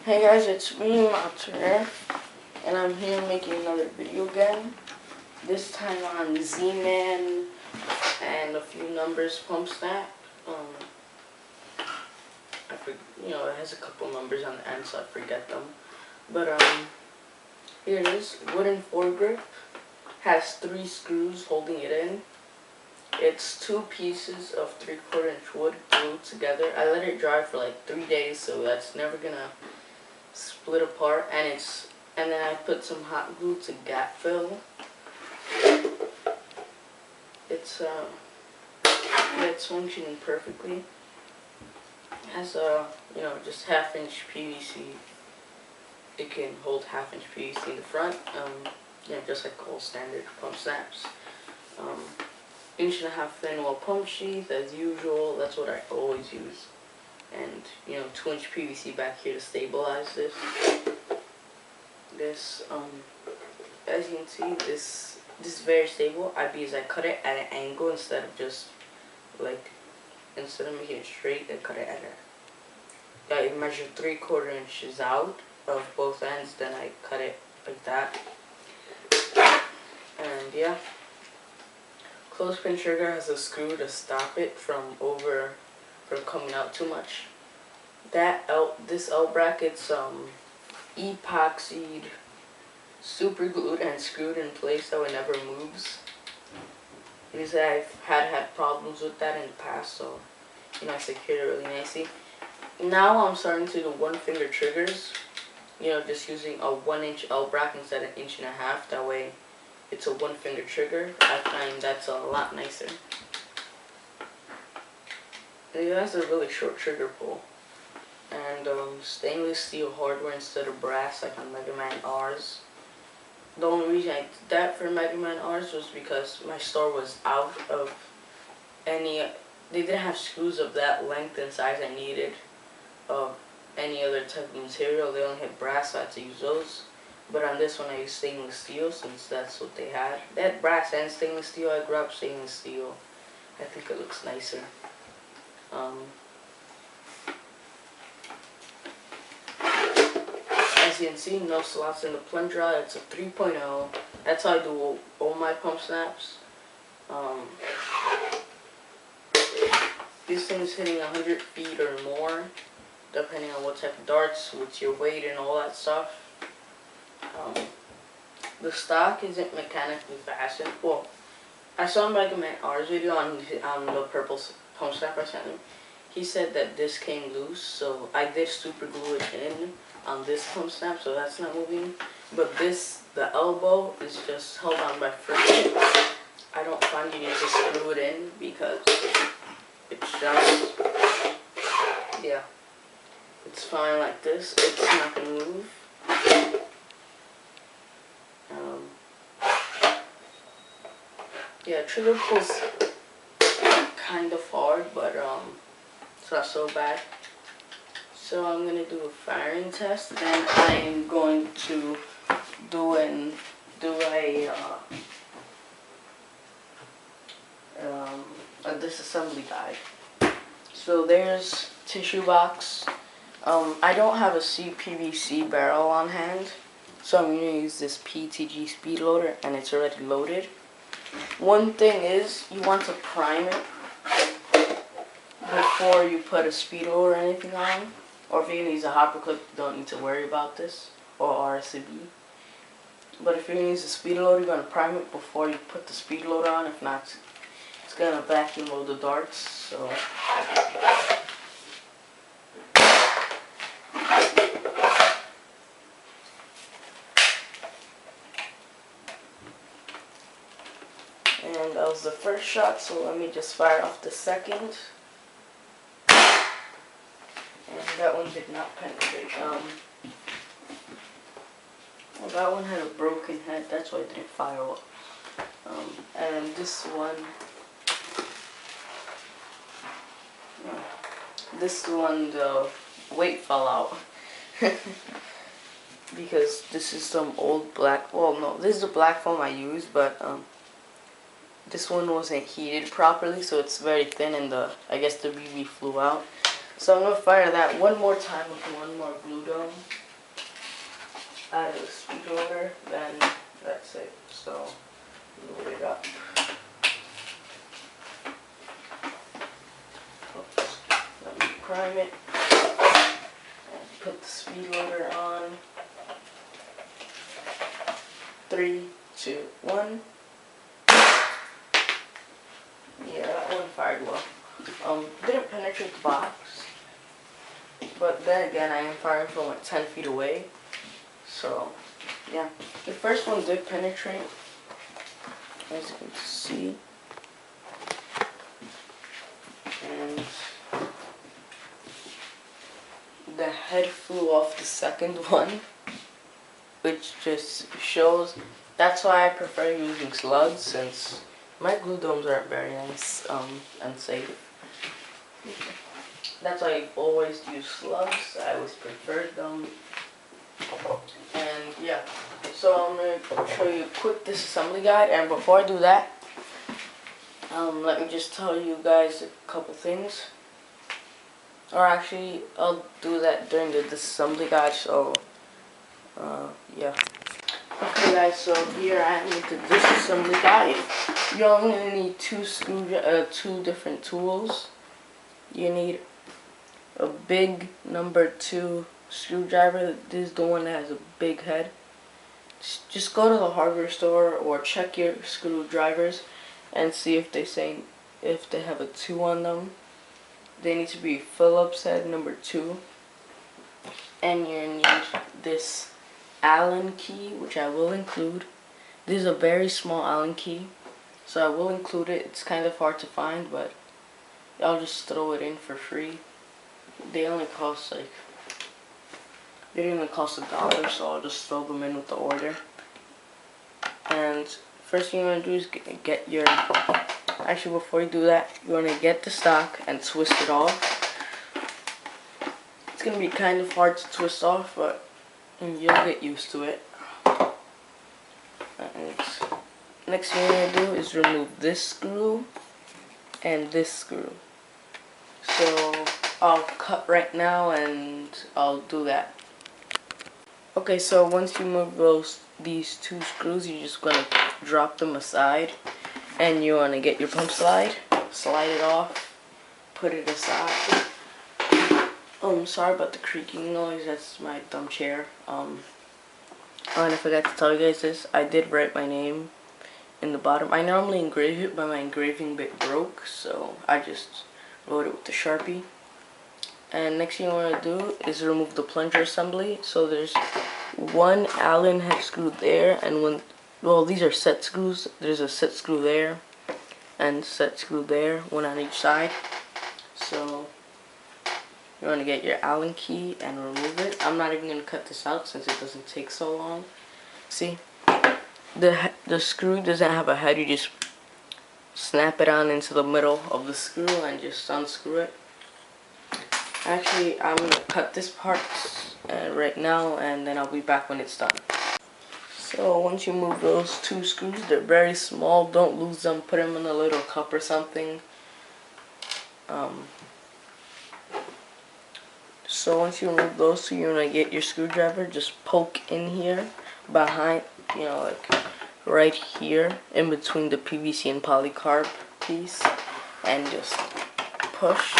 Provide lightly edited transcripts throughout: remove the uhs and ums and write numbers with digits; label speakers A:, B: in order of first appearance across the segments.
A: Hey guys, it's me, Mater, and I'm here making another video again. This time on zman and a few numbers pumpsnap. It has a couple numbers on the end, so I forget them. But here it is. Wooden foregrip has 3 screws holding it in. It's 2 pieces of 3/4 inch wood glued together. I let it dry for like 3 days, so that's never gonna split apart. And then I put some hot glue to gap fill. It's functioning perfectly. It has just 1/2 inch PVC. It can hold 1/2 inch PVC in the front. Just like all standard pump snaps. 1.5 inch thin wall pump sheath as usual. That's what I always use. And 2 inch PVC back here to stabilize this. As you can see, this is very stable. Because I cut it at an angle instead of making it straight. I cut it at I measured 3/4 inches out of both ends. Then I cut it like that. And yeah, clothespin trigger has a screw to stop it from coming out too much. This L bracket's epoxied, super glued and screwed in place so it never moves. Because I've had problems with that in the past, so I secured it really nicely. Now I'm starting to do 1-finger triggers. Just using a 1-inch L bracket instead of 1.5 inches. That way it's a 1-finger trigger. I find that's a lot nicer. It has a really short trigger pull. And stainless steel hardware instead of brass like on Mega Man R's. The only reason I did that for Mega Man R's was because my store was out of they didn't have screws of that length and size I needed of any other type of material. They only had brass, so I had to use those. But on this one I used stainless steel since that's what they had. They had brass and stainless steel. I grabbed stainless steel. I think it looks nicer. As you can see, no slots in the plunger rod. It's a 3.0. That's how I do all my pump snaps. This thing's hitting 100 feet or more, depending on what type of darts, with your weight and all that stuff. The stock isn't mechanically fastened. Well, I saw Mega Man R's video on the purple pump snap I sent him. He said that this came loose, so I did super glue it in on this pump snap, so that's not moving. But the elbow is just held on by friction. I don't find you need to screw it in because it's just, it's fine like this. It's not gonna move. Trigger pulls kind of hard, but it's not so bad. So I'm gonna do a firing test, then I'm going to do a disassembly guide. So there's tissue box. I don't have a CPVC barrel on hand, so I'm gonna use this PTG speed loader, and it's already loaded. One thing is, you want to prime it before you put a speed loader or anything on. Or if you're gonna use a hopper clip, you don't need to worry about this, or RCB. But if you're gonna use a speed loader, you're gonna prime it before you put the speed loader on. If not, it's gonna vacuum load the darts. So and that was the first shot, so let me just fire off the second. And that one did not penetrate. Well, that one had a broken head, that's why it didn't fire up. And this one, the weight fell out. Because this is some old black, well no, this is the black foam I use, but this one wasn't heated properly, so it's very thin, and I guess the BB flew out. So I'm gonna fire that one more time with one more glue dome out of the speed loader, then that's it. So load it up. Oops. Let me prime it. And put the speed loader on. 3, 2, 1. Yeah, that one fired well. Didn't penetrate the box, but then again, I am firing from like 10 feet away. So, yeah. The first one did penetrate, as you can see. And the head flew off the second one, which just shows, that's why I prefer using slugs, since my glue domes aren't very nice and safe. That's why I always use slugs. I always preferred them. And yeah, so I'm going to show you a quick disassembly guide, and before I do that, let me just tell you guys a couple things. Or actually, I'll do that during the disassembly guide, so yeah. Okay guys, so here I am with the disassembly guide. You're only going to need two different tools. You need a big number 2 screwdriver. This is the one that has a big head. Just go to the hardware store or check your screwdrivers and see if they have a 2 on them. They need to be Phillips head number 2. And you need this Allen key, which I will include. This is a very small Allen key, so I will include it. It's kind of hard to find, but I'll just throw it in for free. They only cost they didn't even cost $1, so I'll just throw them in with the order. And first thing you want to do is get your, actually before you do that, you want to get the stock and twist it off. It's going to be kind of hard to twist off, but you'll get used to it. And next thing you're going to do is remove this screw and this screw. So I'll cut right now and I'll do that. Okay, so once you move these 2 screws, you're just going to drop them aside, and you want to get your pump slide, slide it off, put it aside. Sorry about the creaking noise, that's my dumb chair. And I forgot to tell you guys this, I did write my name in the bottom. I normally engrave it, but my engraving bit broke, so I just wrote it with the Sharpie. And next thing you want to do is remove the plunger assembly. So there's one Allen head screw there, and these are set screws. There's a set screw there and set screw there, one on each side. So you want to get your Allen key and remove it. I'm not even going to cut this out since it doesn't take so long. See, the screw doesn't have a head. You just snap it on into the middle of the screw and just unscrew it. Actually, I'm going to cut this part right now, and then I'll be back when it's done. So once you move those 2 screws, they're very small. Don't lose them. Put them in a little cup or something. So once you remove those 2, you're going to get your screwdriver. Just poke in here behind, like right here in between the PVC and polycarb piece, and just push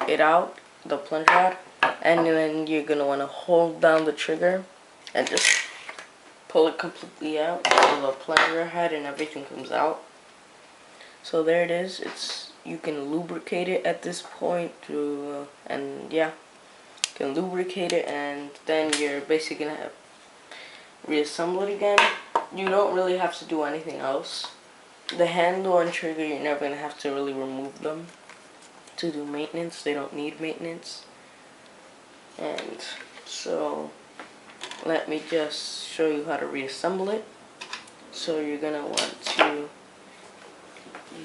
A: it out, the plunge rod, and then you're going to want to hold down the trigger and just pull it completely out so the plunger head and everything comes out. So there it is. You can lubricate it at this point and yeah, you can lubricate it, and then you're basically going to reassemble it again. You don't really have to do anything else. The handle and trigger, you're never going to have to really remove them to do maintenance. They don't need maintenance. And so let me just show you how to reassemble it. So you're going to want to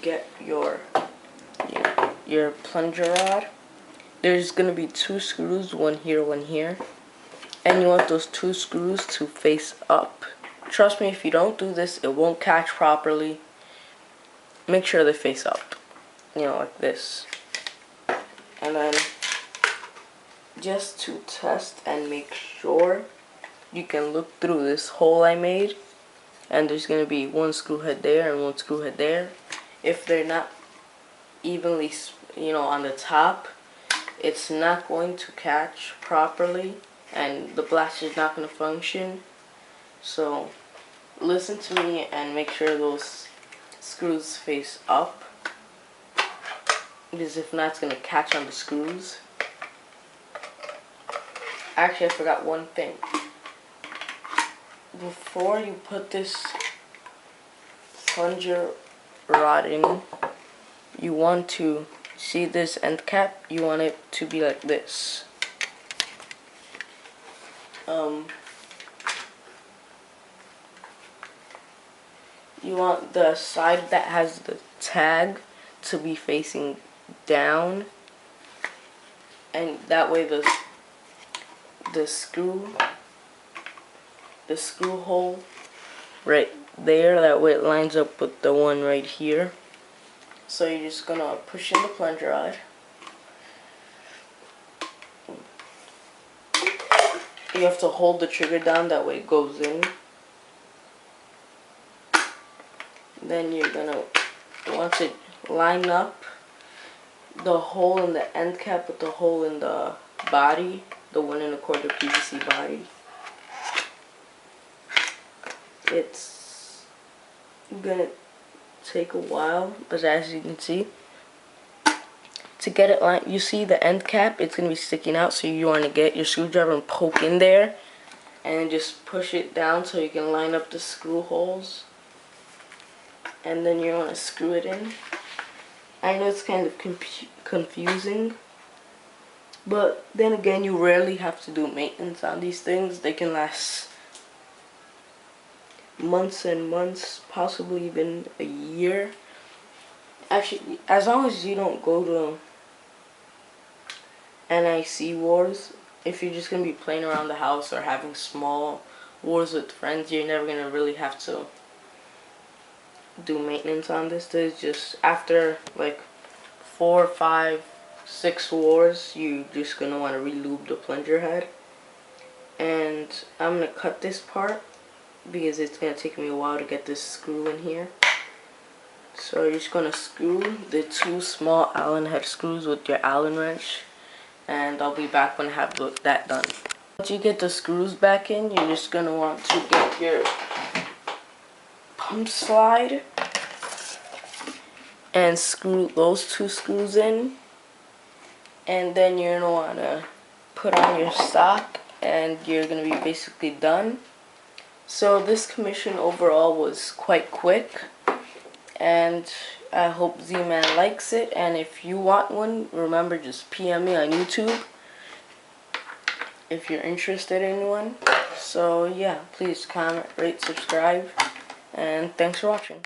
A: get your plunger rod. There's going to be 2 screws, one here, one here. And you want those 2 screws to face up. Trust me, if you don't do this, it won't catch properly. Make sure they face up, like this. And then just to test and make sure, you can look through this hole I made, and there's going to be one screw head there and one screw head there. If they're not evenly, on the top, it's not going to catch properly and the blaster is not going to function. So listen to me and make sure those screws face up, because if not, it's going to catch on the screws. Actually, I forgot one thing. Before you put this plunger rod in, you want to see this end cap, you want it to be like this. You want the side that has the tag to be facing down, and that way the screw hole right there, that way it lines up with the one right here. So you're just gonna push in the plunger rod. You have to hold the trigger down, that way it goes in. Then you're gonna, once it line up the hole in the end cap with the hole in the body, the 1 1/4 PVC body, it's gonna take a while, but as you can see, to get it lined, you see the end cap, it's gonna be sticking out, so you want to get your screwdriver and poke in there and just push it down so you can line up the screw holes, and then you want to screw it in. I know it's kind of confusing, but then again, you rarely have to do maintenance on these things. They can last months and months, possibly even a year. Actually, as long as you don't go to NIC wars, if you're just going to be playing around the house or having small wars with friends, you're never going to really have to do maintenance on this. There's just after like 4, 5, 6 wars, you just going to want to re-lube the plunger head. And I'm going to cut this part because it's going to take me a while to get this screw in here. So you're just going to screw the 2 small Allen head screws with your Allen wrench, and I'll be back when I have that done. Once you get the screws back in, you're just going to want to get your pump slide and screw those 2 screws in, and then you're going to want to put on your sock, and you're going to be basically done. So this commission overall was quite quick, and I hope Z-Man likes it. And if you want one, remember, just PM me on YouTube if you're interested in one. So yeah, please comment, rate, subscribe, and thanks for watching.